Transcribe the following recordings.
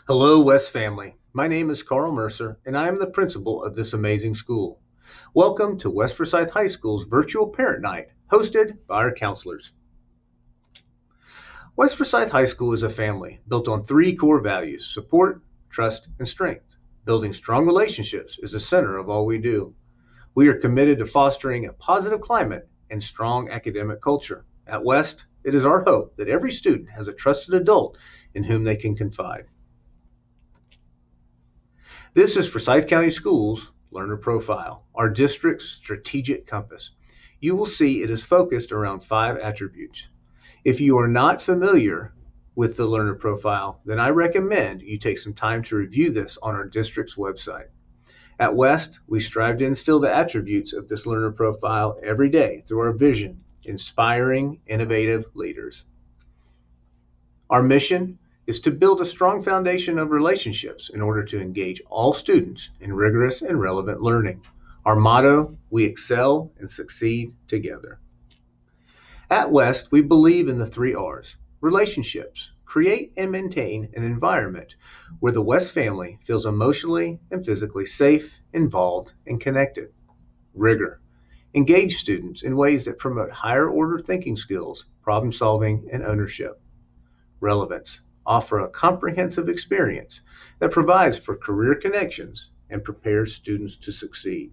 Hello, West family. My name is Carl Mercer, and I am the principal of this amazing school. Welcome to West Forsyth High School's virtual parent night, hosted by our counselors. West Forsyth High School is a family built on three core values: support, trust, and strength. Building strong relationships is the center of all we do. We are committed to fostering a positive climate and strong academic culture. At West, it is our hope that every student has a trusted adult in whom they can confide. This is Forsyth County Schools Learner Profile, our district's strategic compass. You will see it is focused around 5 attributes. If you are not familiar with the Learner Profile, then I recommend you take some time to review this on our district's website. At West, we strive to instill the attributes of this Learner Profile every day through our vision, inspiring innovative leaders. Our mission is to build a strong foundation of relationships in order to engage all students in rigorous and relevant learning. Our motto, we excel and succeed together. At West, we believe in the 3 R's: relationships. Create and maintain an environment where the West family feels emotionally and physically safe, involved, and connected. Rigor. Engage students in ways that promote higher order thinking skills, problem solving, and ownership. Relevance. Offer a comprehensive experience that provides for career connections and prepares students to succeed.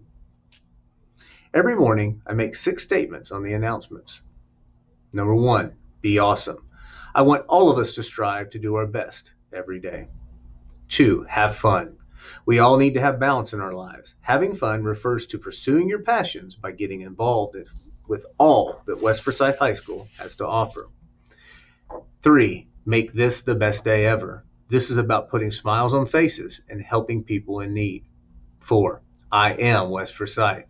Every morning, I make 6 statements on the announcements. Number 1, be awesome. I want all of us to strive to do our best every day. 2, have fun. We all need to have balance in our lives. Having fun refers to pursuing your passions by getting involved with all that West Forsyth High School has to offer. 3, make this the best day ever. This is about putting smiles on faces and helping people in need. 4, I am West Forsyth.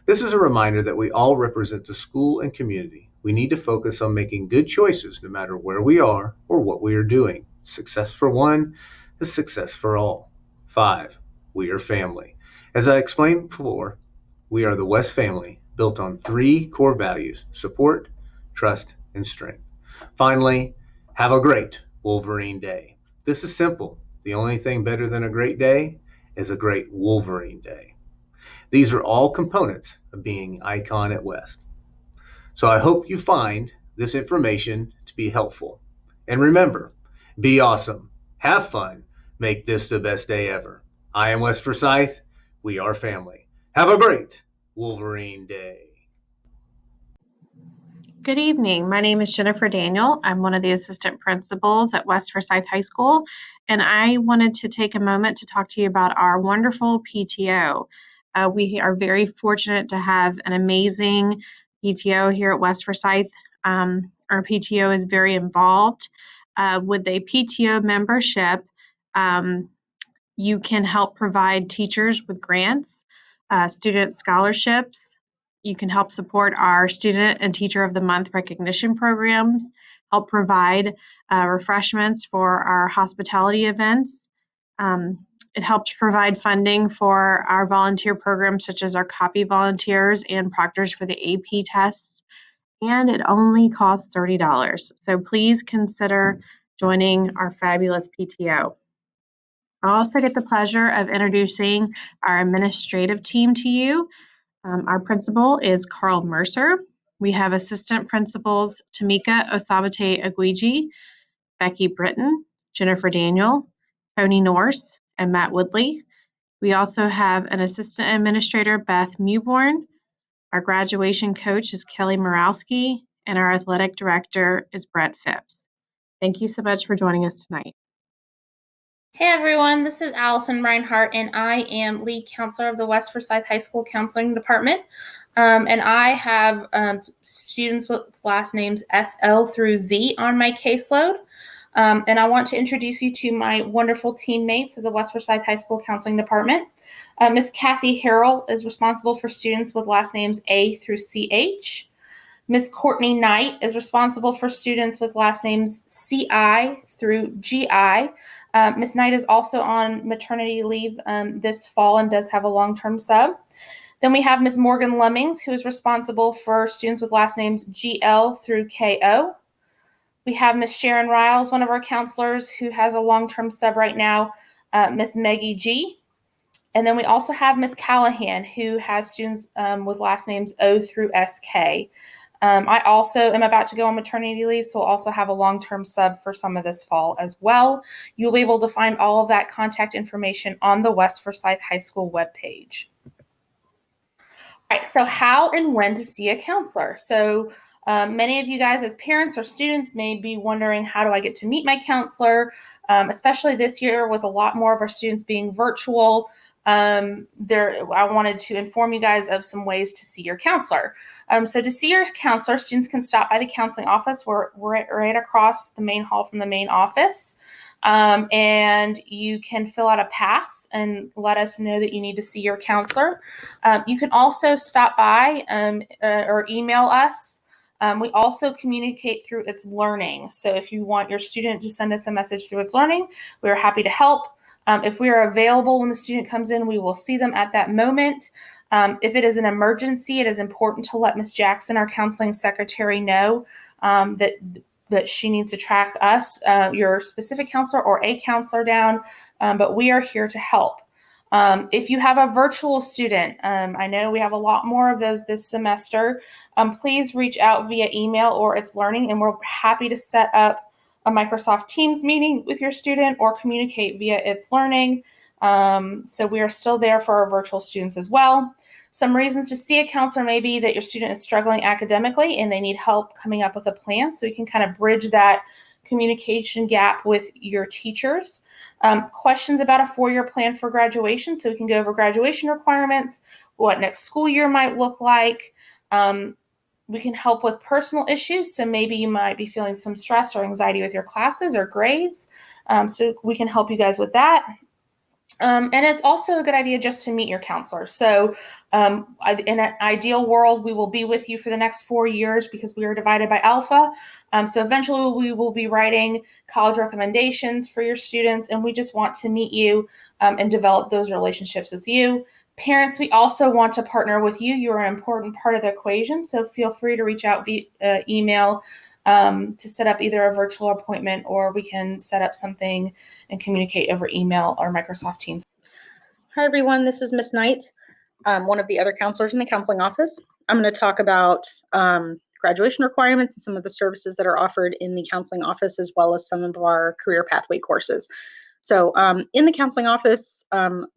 This is a reminder that we all represent the school and community. We need to focus on making good choices no matter where we are or what we are doing. Success for one is success for all. 5, we are family. As I explained before, we are the West family built on 3 core values: support, trust, and strength. Finally, have a great Wolverine Day. This is simple. The only thing better than a great day is a great Wolverine Day. These are all components of being an icon at West. So I hope you find this information to be helpful. And remember, be awesome, have fun, make this the best day ever. I am West Forsyth. We are family. Have a great Wolverine Day. Good evening. My name is Jennifer Daniel. I'm one of the assistant principals at West Forsyth High School, and I wanted to take a moment to talk to you about our wonderful PTO. We are very fortunate to have an amazing PTO here at West Forsyth. Our PTO is very involved. With a PTO membership, you can help provide teachers with grants, student scholarships. You can help support our Student and Teacher of the Month recognition programs, help provide refreshments for our hospitality events. It helps provide funding for our volunteer programs, such as our copy volunteers and proctors for the AP tests, and it only costs $30. So please consider joining our fabulous PTO. I also get the pleasure of introducing our administrative team to you. Our principal is Carl Mercer. We have assistant principals Tamika Osabate Aguiji, Becky Britton, Jennifer Daniel, Tony Norse, and Matt Woodley. We also have an assistant administrator, Beth Mewborn. Our graduation coach is Kelly Morawski, and our athletic director is Brett Phipps. Thank you so much for joining us tonight. Hey everyone, this is Allison Reinhart, and I am lead counselor of the West Forsyth High School Counseling Department. And I have students with last names SL through Z on my caseload. And I want to introduce you to my wonderful teammates of the West Forsyth High School Counseling Department. Miss Kathy Harrell is responsible for students with last names A through CH. Miss Courtney Knight is responsible for students with last names CI through GI. Ms. Knight is also on maternity leave this fall and does have a long-term sub. Then we have Ms. Morgan Lemmings, who is responsible for students with last names GL through KO. We have Miss Sharon Riles, one of our counselors, who has a long-term sub right now, Miss Maggie G. And then we also have Miss Callahan, who has students with last names O through SK. I also am about to go on maternity leave, so we'll also have a long-term sub for some of this fall as well. You'll be able to find all of that contact information on the West Forsyth High School webpage. All right, so how and when to see a counselor? So many of you guys as parents or students may be wondering, how do I get to meet my counselor? Especially this year with a lot more of our students being virtual. I wanted to inform you guys of some ways to see your counselor. So to see your counselor, students can stop by the counseling office. We're right across the main hall from the main office. And you can fill out a pass and let us know that you need to see your counselor. You can also stop by or email us. We also communicate through It's Learning. So if you want your student to send us a message through It's Learning, we are happy to help. If we are available when the student comes in, we will see them at that moment. If it is an emergency, it is important to let Ms. Jackson, our counseling secretary, know that she needs to track us, your specific counselor or a counselor down, but we are here to help. If you have a virtual student, I know we have a lot more of those this semester, please reach out via email or It's Learning, and we're happy to set up a Microsoft Teams meeting with your student or communicate via It's Learning. So we are still there for our virtual students as well. Some reasons to see a counselor may be that your student is struggling academically and they need help coming up with a plan, so you can kind of bridge that communication gap with your teachers. Questions about a 4-year plan for graduation, so we can go over graduation requirements, what next school year might look like. We can help with personal issues, so maybe you might be feeling some stress or anxiety with your classes or grades, so we can help you guys with that. And it's also a good idea just to meet your counselor. So in an ideal world, we will be with you for the next 4 years because we are divided by alpha. So eventually we will be writing college recommendations for your students, and we just want to meet you and develop those relationships with you. Parents, we also want to partner with you. You're an important part of the equation, so feel free to reach out via email to set up either a virtual appointment, or we can set up something and communicate over email or Microsoft Teams. Hi, everyone. This is Miss Knight, one of the other counselors in the counseling office. I'm going to talk about graduation requirements and some of the services that are offered in the counseling office, as well as some of our career pathway courses. So in the counseling office,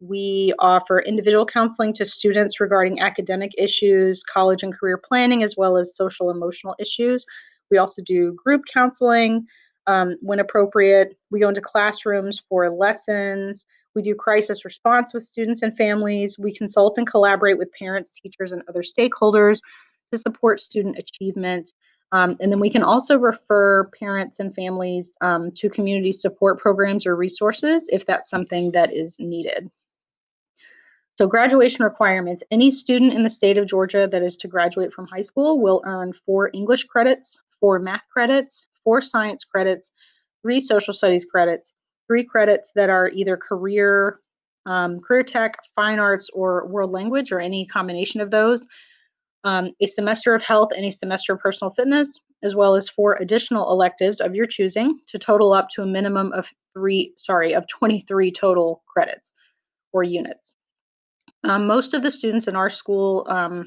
we offer individual counseling to students regarding academic issues, college and career planning, as well as social emotional issues. We also do group counseling when appropriate. We go into classrooms for lessons. We do crisis response with students and families. We consult and collaborate with parents, teachers, and other stakeholders to support student achievement. And then we can also refer parents and families to community support programs or resources if that's something that is needed. So graduation requirements. Any student in the state of Georgia that is to graduate from high school will earn 4 English credits, 4 math credits, 4 science credits, 3 social studies credits, 3 credits that are either career tech, fine arts, or world language, or any combination of those. A semester of health and a semester of personal fitness, as well as 4 additional electives of your choosing, to total up to a minimum of 23 total credits or units. Most of the students in our school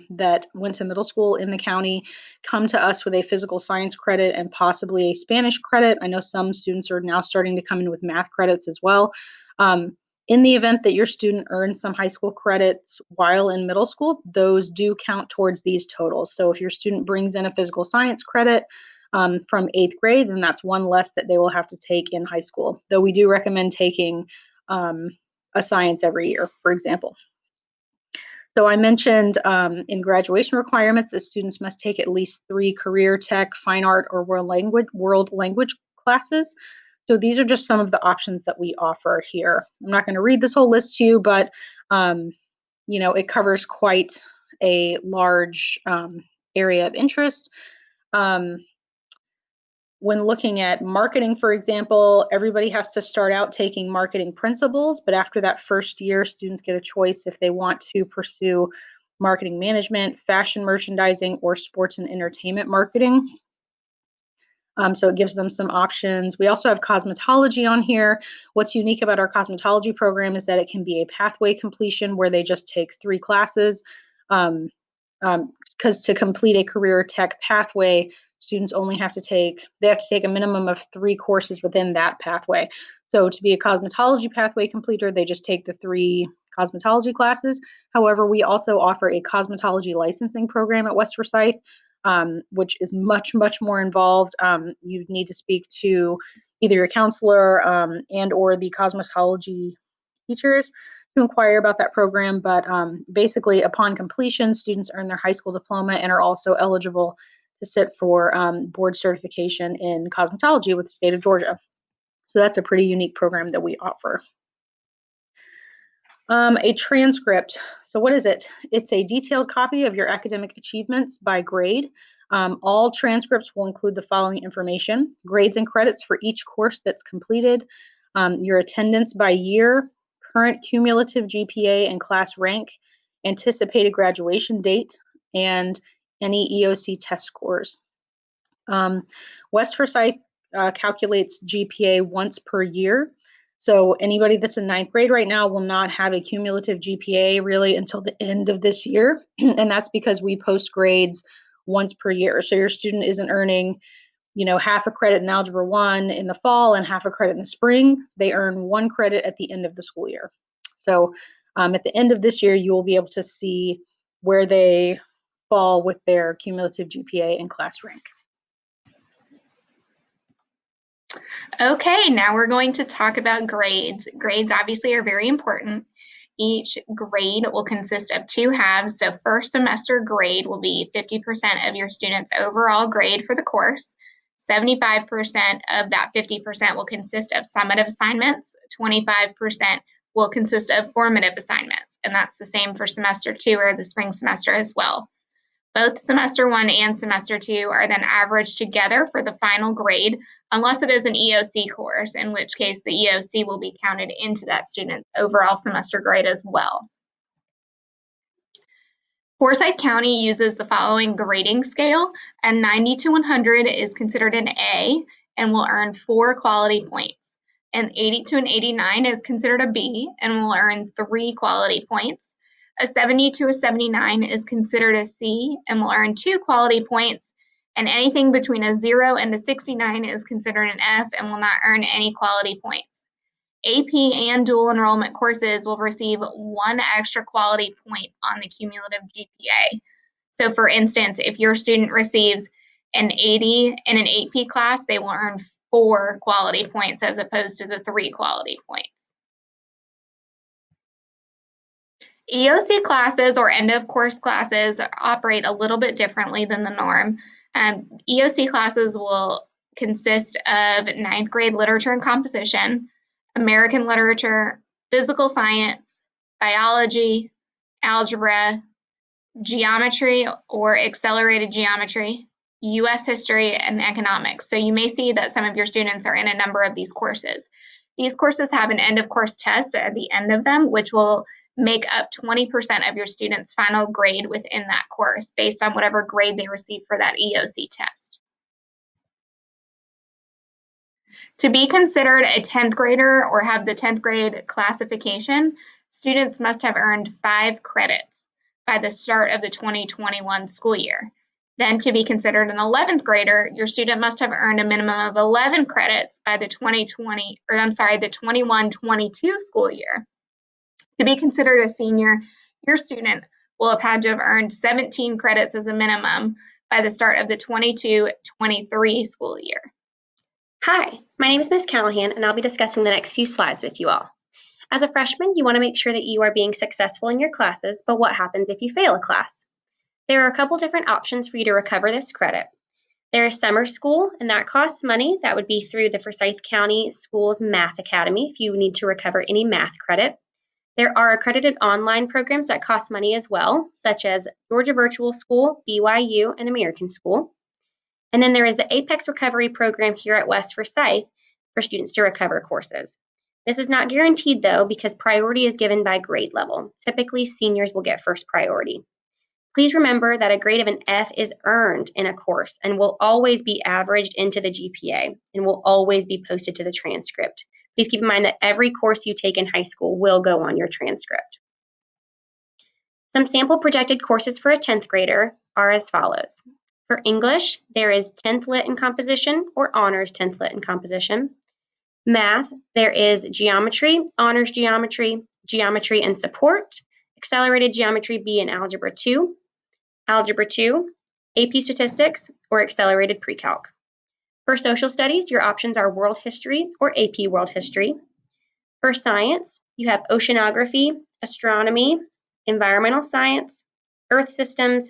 that went to middle school in the county come to us with a physical science credit and possibly a Spanish credit. I know some students are now starting to come in with math credits as well. In the event that your student earns some high school credits while in middle school, those do count towards these totals. So if your student brings in a physical science credit from 8th grade, then that's 1 less that they will have to take in high school, though we do recommend taking a science every year, for example. So I mentioned in graduation requirements that students must take at least 3 career tech, fine art, or world language classes. So these are just some of the options that we offer here. I'm not going to read this whole list to you, but it covers quite a large area of interest. When looking at marketing, for example, everybody has to start out taking marketing principles, but after that first year, students get a choice if they want to pursue marketing management, fashion merchandising, or sports and entertainment marketing. So it gives them some options. We also have cosmetology on here. What's unique about our cosmetology program is that it can be a pathway completion where they just take 3 classes. Because to complete a career tech pathway, students only have to take a minimum of 3 courses within that pathway. So to be a cosmetology pathway completer, they just take the 3 cosmetology classes. However, we also offer a cosmetology licensing program at West Forsyth, which is much, much more involved. You need to speak to either your counselor and or the cosmetology teachers to inquire about that program. But basically, upon completion, students earn their high school diploma and are also eligible to sit for board certification in cosmetology with the state of Georgia. So that's a pretty unique program that we offer. A transcript. So what is it? It's a detailed copy of your academic achievements by grade. All transcripts will include the following information: grades and credits for each course that's completed, your attendance by year, current cumulative GPA and class rank, anticipated graduation date, and any EOC test scores. West Forsyth calculates GPA once per year. So anybody that's in 9th grade right now will not have a cumulative GPA really until the end of this year. And that's because we post grades once per year. So your student isn't earning, half a credit in Algebra 1 in the fall and half a credit in the spring. They earn 1 credit at the end of the school year. So at the end of this year, you will be able to see where they fall with their cumulative GPA and class rank. Okay, now we're going to talk about grades. Grades obviously are very important. Each grade will consist of 2 halves. So first semester grade will be 50% of your student's overall grade for the course. 75% of that 50% will consist of summative assignments. 25% will consist of formative assignments. And that's the same for semester 2 or the spring semester as well. Both semester 1 and semester 2 are then averaged together for the final grade, unless it is an EOC course, in which case the EOC will be counted into that student's overall semester grade as well. Forsyth County uses the following grading scale. A 90 to 100 is considered an A and will earn 4 quality points. An 80 to an 89 is considered a B and will earn 3 quality points. A 70 to a 79 is considered a C and will earn 2 quality points. And anything between a 0 and a 69 is considered an F and will not earn any quality points. AP and dual enrollment courses will receive 1 extra quality point on the cumulative GPA. So for instance, if your student receives an 80 in an AP class, they will earn 4 quality points as opposed to the 3 quality points. EOC classes or end of course classes operate a little bit differently than the norm. EOC classes will consist of 9th grade literature and composition, American literature, physical science, biology, algebra, geometry or accelerated geometry, U.S. history, and economics. So you may see that some of your students are in a number of these courses. These courses have an end of course test at the end of them, which will make up 20% of your student's final grade within that course based on whatever grade they receive for that EOC test. To be considered a 10th grader or have the 10th grade classification, students must have earned 5 credits by the start of the 2021 school year. Then to be considered an 11th grader, your student must have earned a minimum of 11 credits by the 21-22 school year. To be considered a senior, your student will have had to have earned 17 credits as a minimum by the start of the 22-23 school year. Hi, my name is Ms. Callahan, and I'll be discussing the next few slides with you all. As a freshman, you want to make sure that you are being successful in your classes, but what happens if you fail a class? There are a couple different options for you to recover this credit. There is summer school, and that costs money. That would be through the Forsyth County Schools Math Academy if you need to recover any math credit. There are accredited online programs that cost money as well, such as Georgia Virtual School, BYU, and American School. And then there is the Apex Recovery Program here at West Forsyth for students to recover courses. This is not guaranteed though because priority is given by grade level. Typically, seniors will get first priority. Please remember that a grade of an F is earned in a course and will always be averaged into the GPA and will always be posted to the transcript. Please keep in mind that every course you take in high school will go on your transcript. Some sample projected courses for a 10th grader are as follows. For English, there is 10th Lit and Composition or Honors 10th Lit and Composition. Math, there is Geometry, Honors Geometry, Geometry and Support, Accelerated Geometry B and Algebra 2, Algebra 2, AP Statistics, or Accelerated Pre-Calc. For Social Studies, your options are World History or AP World History. For Science, you have Oceanography, Astronomy, Environmental Science, Earth Systems,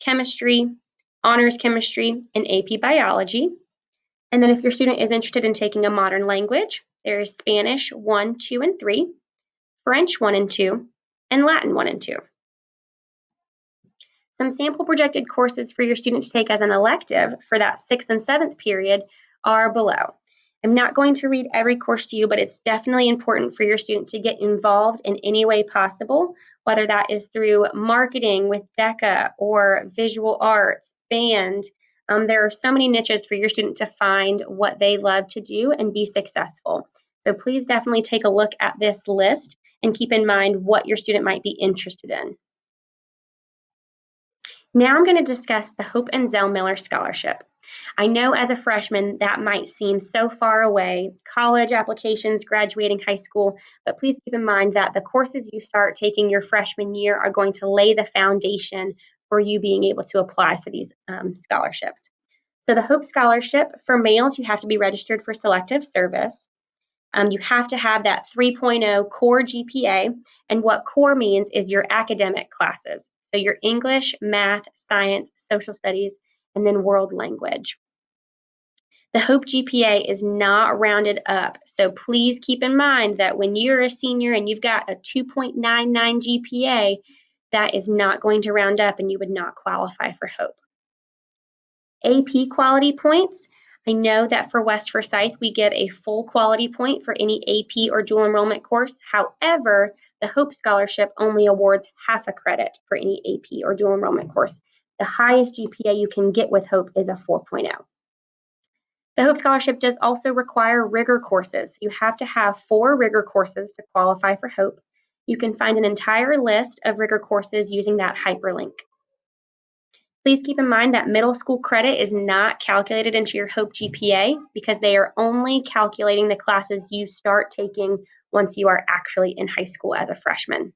Chemistry, Honors Chemistry, and AP Biology. And then if your student is interested in taking a modern language, there is Spanish 1, 2, and 3, French 1 and 2, and Latin 1 and 2. Some sample projected courses for your student to take as an elective for that 6th and 7th period are below. I'm not going to read every course to you, but it's definitely important for your student to get involved in any way possible, whether that is through marketing with DECA or visual arts, band. There are so many niches for your student to find what they love to do and be successful. So please definitely take a look at this list and keep in mind what your student might be interested in. Now I'm going to discuss the Hope and Zell Miller Scholarship. I know as a freshman that might seem so far away, college applications, graduating high school, but please keep in mind that the courses you start taking your freshman year are going to lay the foundation for you being able to apply for these scholarships. So the Hope Scholarship, for males, you have to be registered for selective service. You have to have that 3.0 core GPA, and what core means is your academic classes. So your English, math, science, social studies, and then world language. The Hope GPA is not rounded up, so please keep in mind that when you're a senior and you've got a 2.99 GPA, that is not going to round up and you would not qualify for Hope. AP quality points. I know that for West Forsyth, we give a full quality point for any AP or dual enrollment course. However, the Hope Scholarship only awards half a credit for any AP or dual enrollment course. The highest GPA you can get with Hope is a 4.0. The Hope Scholarship does also require rigor courses. You have to have 4 rigor courses to qualify for Hope. You can find an entire list of rigor courses using that hyperlink. Please keep in mind that middle school credit is not calculated into your Hope GPA because they are only calculating the classes you start taking once you are actually in high school as a freshman.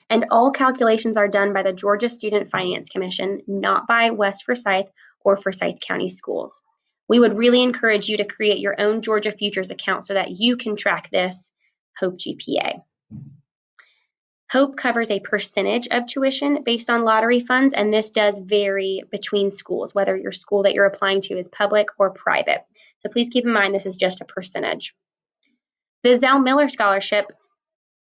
And all calculations are done by the Georgia Student Finance Commission, not by West Forsyth or Forsyth County Schools. We would really encourage you to create your own Georgia Futures account so that you can track this Hope GPA. Hope covers a percentage of tuition based on lottery funds, and this does vary between schools, whether your school that you're applying to is public or private. So please keep in mind this is just a percentage. The Zell Miller Scholarship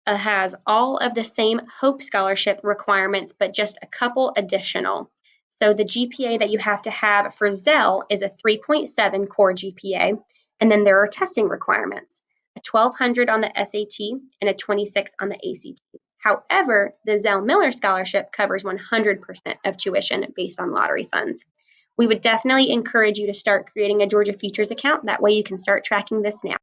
has all of the same Hope Scholarship requirements, but just a couple additional. So the GPA that you have to have for Zell is a 3.7 core GPA, and then there are testing requirements, a 1200 on the SAT and a 26 on the ACT. However, the Zell Miller Scholarship covers 100% of tuition based on lottery funds. We would definitely encourage you to start creating a Georgia Futures account. That way you can start tracking this now.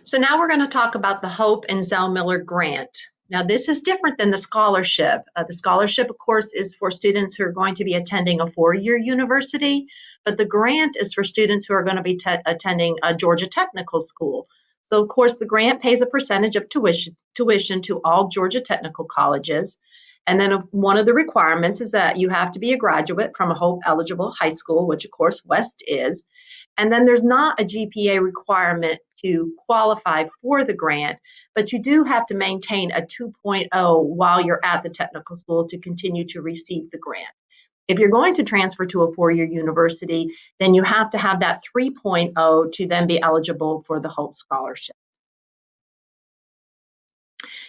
So now we're going to talk about the Hope and Zell Miller grant. Now this is different than the scholarship. The scholarship, of course, is for students who are going to be attending a 4-year university, but the grant is for students who are going to be attending a Georgia Technical School. So, of course, the grant pays a percentage of tuition to all Georgia technical colleges. And then one of the requirements is that you have to be a graduate from a Hope-eligible high school, which, of course, West is. And then there's not a GPA requirement to qualify for the grant, but you do have to maintain a 2.0 while you're at the technical school to continue to receive the grant. If you're going to transfer to a 4-year university, then you have to have that 3.0 to then be eligible for the Hope Scholarship.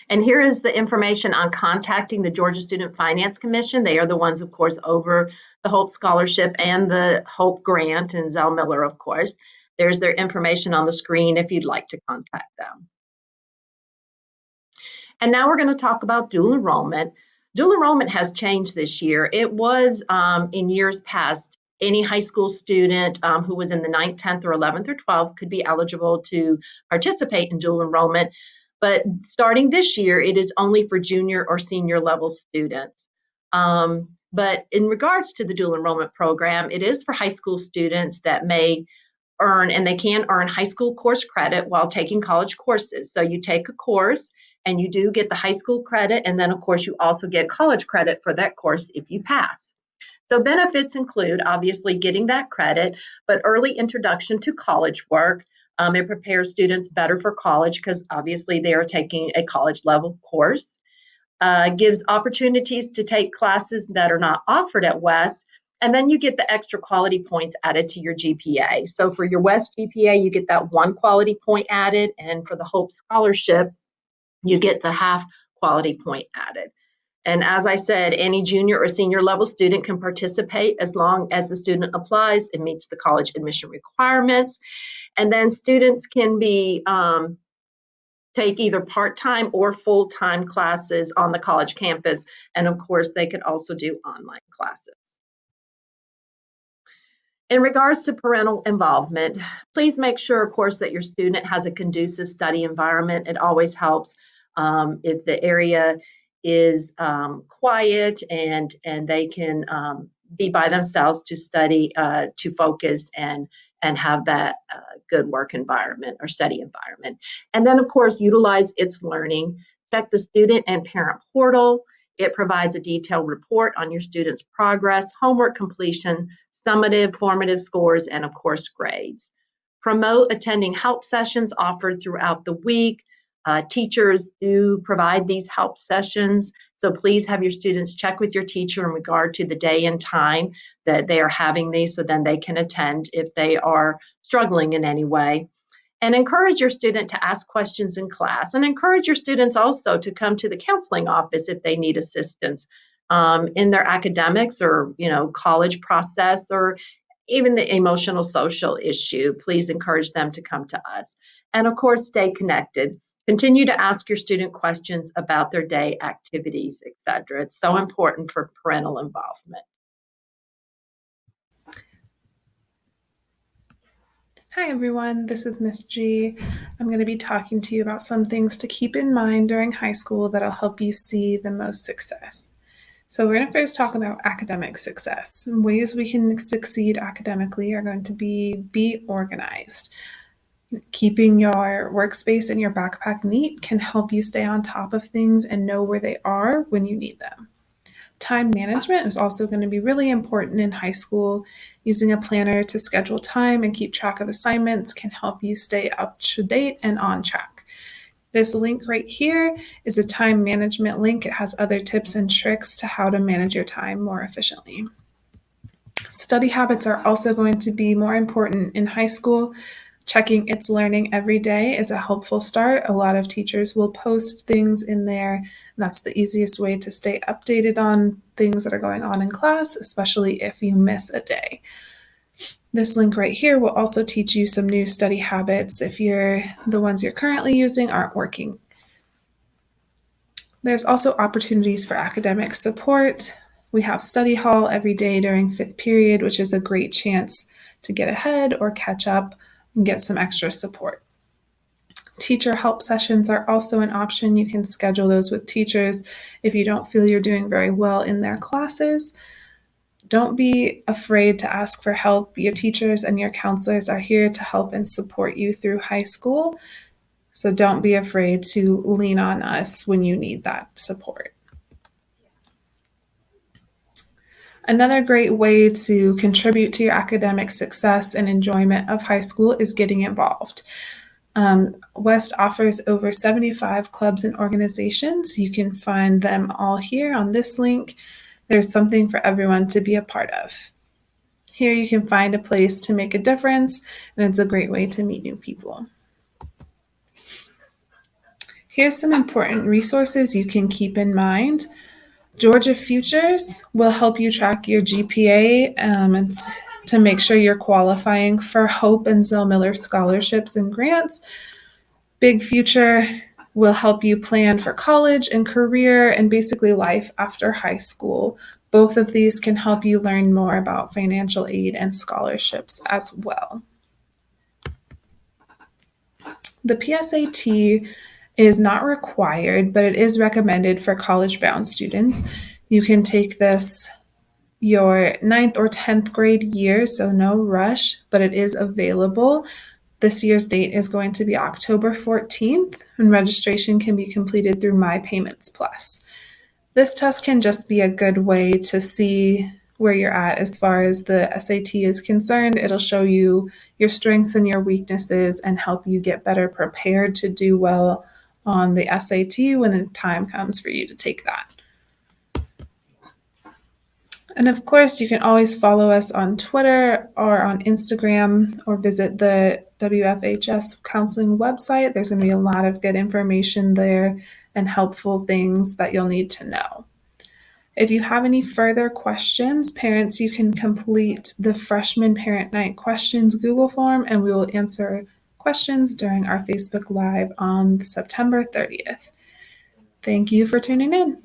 And here is the information on contacting the Georgia Student Finance Commission. They are the ones, of course, over the Hope Scholarship and the Hope Grant, and Zell Miller, of course. There's their information on the screen if you'd like to contact them. And now we're going to talk about dual enrollment. Dual enrollment has changed this year. It was in years past, any high school student who was in the 9th, 10th, or 11th, or 12th could be eligible to participate in dual enrollment. But starting this year, it is only for junior or senior level students. But in regards to the dual enrollment program, it is for high school students that may earn, and they can earn high school course credit while taking college courses. So you take a course and you do get the high school credit, and then of course you also get college credit for that course if you pass. So benefits include obviously getting that credit, but early introduction to college work. It prepares students better for college because obviously they are taking a college level course. Gives opportunities to take classes that are not offered at West, and then you get the extra quality points added to your GPA. So for your West GPA, you get that 1 quality point added, and for the Hope Scholarship, you get the half quality point added. And as I said, any junior or senior level student can participate as long as the student applies and meets the college admission requirements. And then students can take either part-time or full-time classes on the college campus. And of course, they could also do online classes. In regards to parental involvement, please make sure, of course, that your student has a conducive study environment. It always helps if the area is quiet and they can be by themselves to study, to focus and have that good work environment or study environment. And then, of course, utilize It's Learning. Check the student and parent portal. It provides a detailed report on your student's progress, homework completion, summative, formative scores, and of course, grades. Promote attending help sessions offered throughout the week. Teachers do provide these help sessions, so please have your students check with your teacher in regard to the day and time that they are having these, so then they can attend if they are struggling in any way. And encourage your student to ask questions in class, and encourage your students also to come to the counseling office if they need assistance in their academics or college process, or even the emotional social issue. Please encourage them to come to us. And of course, stay connected. Continue to ask your student questions about their day activities, etc. It's so important for parental involvement. Hi everyone, this is Miss G. I'm going to be talking to you about some things to keep in mind during high school that'll help you see the most success. So we're going to first talk about academic success. Ways we can succeed academically are going to be organized. Keeping your workspace and your backpack neat can help you stay on top of things and know where they are when you need them. Time management is also going to be really important in high school. Using a planner to schedule time and keep track of assignments can help you stay up to date and on track. This link right here is a time management link. It has other tips and tricks to how to manage your time more efficiently. Study habits are also going to be more important in high school. Checking It's Learning every day is a helpful start. A lot of teachers will post things in there. That's the easiest way to stay updated on things that are going on in class, especially if you miss a day. This link right here will also teach you some new study habits if the ones you're currently using aren't working. There's also opportunities for academic support. We have study hall every day during 5th period, which is a great chance to get ahead or catch up and get some extra support. Teacher help sessions are also an option. You can schedule those with teachers if you don't feel you're doing very well in their classes. Don't be afraid to ask for help. Your teachers and your counselors are here to help and support you through high school. So don't be afraid to lean on us when you need that support. Another great way to contribute to your academic success and enjoyment of high school is getting involved. West offers over 75 clubs and organizations. You can find them all here on this link. There's something for everyone to be a part of. Here you can find a place to make a difference, and it's a great way to meet new people. Here's some important resources you can keep in mind. Georgia Futures will help you track your GPA and to make sure you're qualifying for Hope and Zell Miller scholarships and grants. Big Future will help you plan for college and career and basically life after high school. Both of these can help you learn more about financial aid and scholarships as well. The PSAT is not required, but it is recommended for college-bound students. You can take this your 9th or 10th grade year, so no rush, but it is available. This year's date is going to be October 14th, and registration can be completed through My Payments Plus. This test can just be a good way to see where you're at as far as the SAT is concerned. It'll show you your strengths and your weaknesses and help you get better prepared to do well on the SAT when the time comes for you to take that. And of course, you can always follow us on Twitter or on Instagram or visit the WFHS Counseling website. There's going to be a lot of good information there and helpful things that you'll need to know. If you have any further questions, parents, you can complete the Freshman Parent Night Questions Google form, and we will answer questions during our Facebook Live on September 30th. Thank you for tuning in.